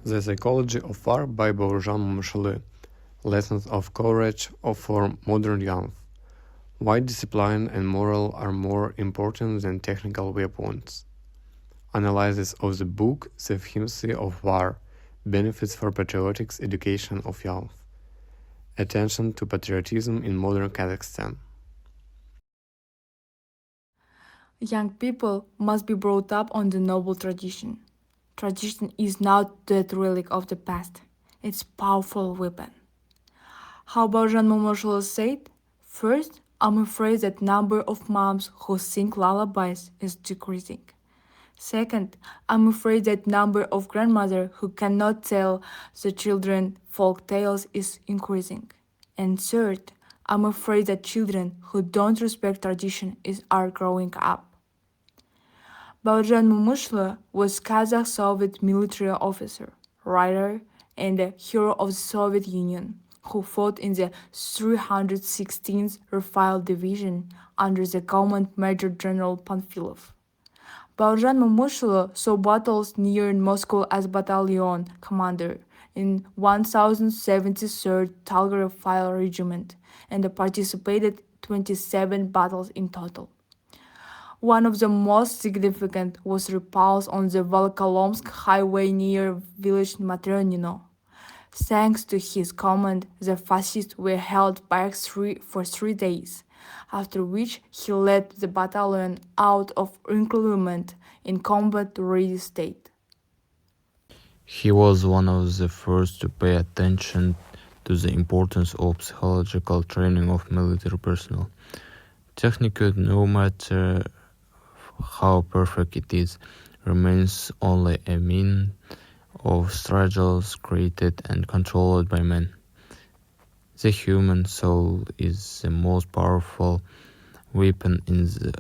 The Psychology of War by Bojan Momchile. Lessons of Courage for Modern Youth. Why discipline and morale are more important than technical weapons. Analysis of the book The Efficiency of War. Benefits for patriotic education of youth. Attention to patriotism in modern Kazakhstan. Young people must be brought up on the noble tradition. Tradition is not that relic of the past. It's a powerful weapon. How Bojan Momchile said, first, I'm afraid that number of moms who sing lullabies is decreasing. Second, I'm afraid that number of grandmothers who cannot tell the children folk tales is increasing. And third, I'm afraid that children who don't respect tradition are growing up. Bojan Momchile was Kazakh Soviet military officer, writer, and a hero of the Soviet Union, who fought in the 316th Rifle Division under the command Major General Panfilov. Bojan Momchile saw battles near Moscow as battalion commander in 1073rd Talgar Rifle Regiment and participated 27 battles in total. One of the most significant was repulse on the Volkolomsk highway near village Matronino. Thanks to his command, the fascists were held back for 3 days, after which he led the battalion out of recruitment in combat-ready state. He was one of the first to pay attention to the importance of psychological training of military personnel. Technique, no matter how perfect it is, remains only a mean of struggles created and controlled by men. The human soul is the most powerful weapon in the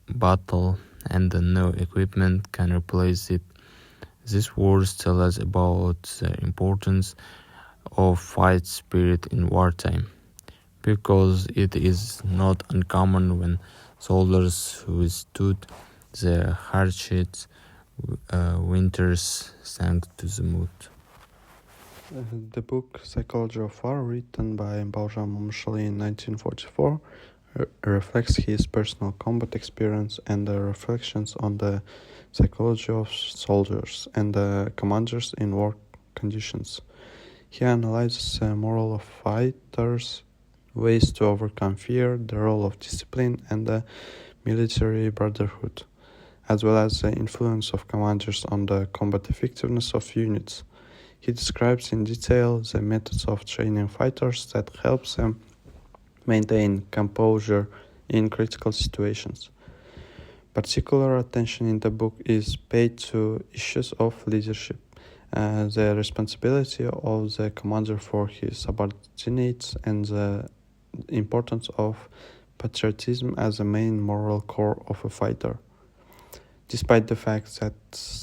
battle, and no equipment can replace it. These words tell us about the importance of fight spirit in wartime, because it is not uncommon when soldiers withstood the hardships winters thanks to the mood. The book Psychology of War, written by Bojan Momchile in 1944, reflects his personal combat experience and the reflections on the psychology of soldiers and the commanders in war conditions. He analyzes the moral of fighters, ways to overcome fear, the role of discipline, and the military brotherhood, as well as the influence of commanders on the combat effectiveness of units. He describes in detail the methods of training fighters that helps them maintain composure in critical situations. Particular attention in the book is paid to issues of leadership, the responsibility of the commander for his subordinates, and the importance of patriotism as a main moral core of a fighter. Despite the fact that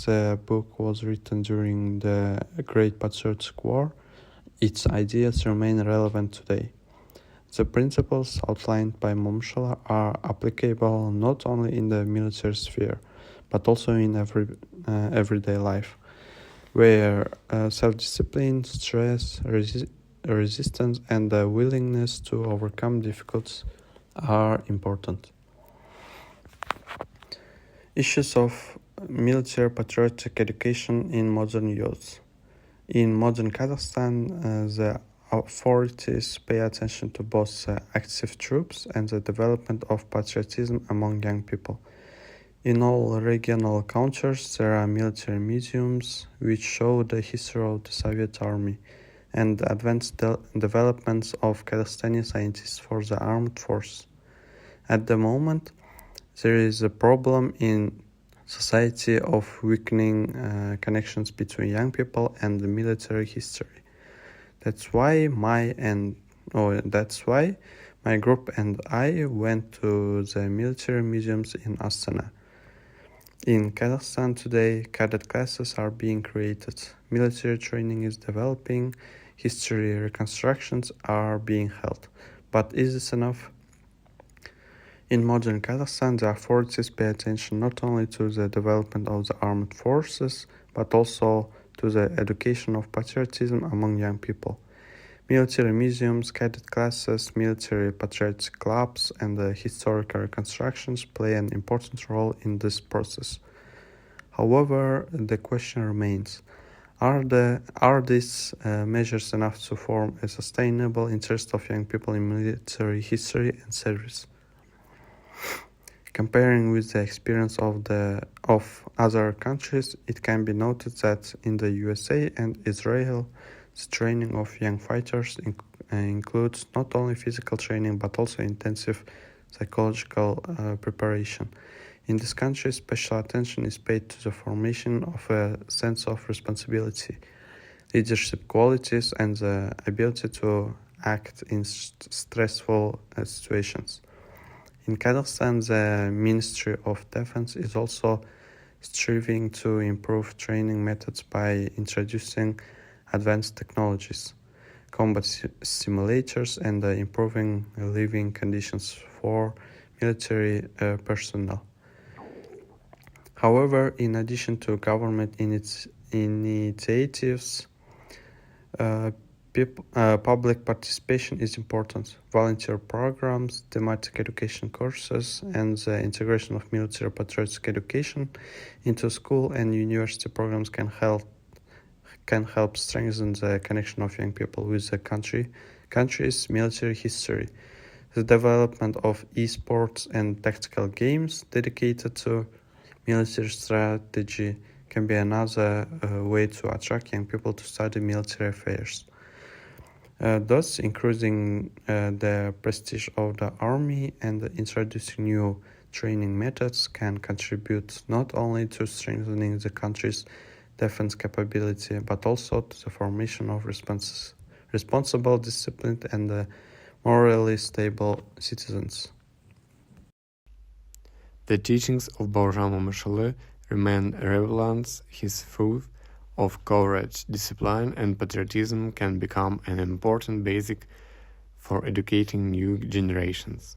the book was written during the Great Patriotic War, its ideas remain relevant today. The principles outlined by Momchile are applicable not only in the military sphere, but also in everyday life, where self-discipline, stress, resistance, and the willingness to overcome difficulties are important. Issues of military patriotic education in modern youth. In modern Kazakhstan, the authorities pay attention to both active troops and the development of patriotism among young people. In all regional countries, there are military museums which show the history of the Soviet army and advanced developments of Kazakhstani scientists for the armed force. At the moment, there is a problem in society of weakening connections between young people and the military history. That's why my group and I went to the military museums in Astana. In Kazakhstan today, cadet classes are being created, military training is developing, history reconstructions are being held. But is this enough? In modern Kazakhstan, the authorities pay attention not only to the development of the armed forces, but also to the education of patriotism among young people. Military museums, cadet classes, military patriotic clubs, and historical reconstructions play an important role in this process. However, the question remains, are these measures enough to form a sustainable interest of young people in military history and service? Comparing with the experience of other countries, it can be noted that in the USA and Israel, the training of young fighters includes not only physical training but also intensive psychological preparation. In this country, special attention is paid to the formation of a sense of responsibility, leadership qualities, and the ability to act in stressful situations. In Kazakhstan, the Ministry of Defense is also striving to improve training methods by introducing advanced technologies, combat simulators, and improving living conditions for military personnel. However, in addition to government initiatives, public participation is important. Volunteer programs, thematic education courses, and the integration of military patriotic education into school and university programs can help strengthen the connection of young people with the country's military history. The development of esports and tactical games dedicated to military strategy can be another way to attract young people to study military affairs. Thus, increasing the prestige of the army and introducing new training methods can contribute not only to strengthening the country's defense capability, but also to the formation of responsible, disciplined, and morally stable citizens. The teachings of Baujan Mamashale remain relevant. His truth of courage, discipline, and patriotism can become an important basic for educating new generations.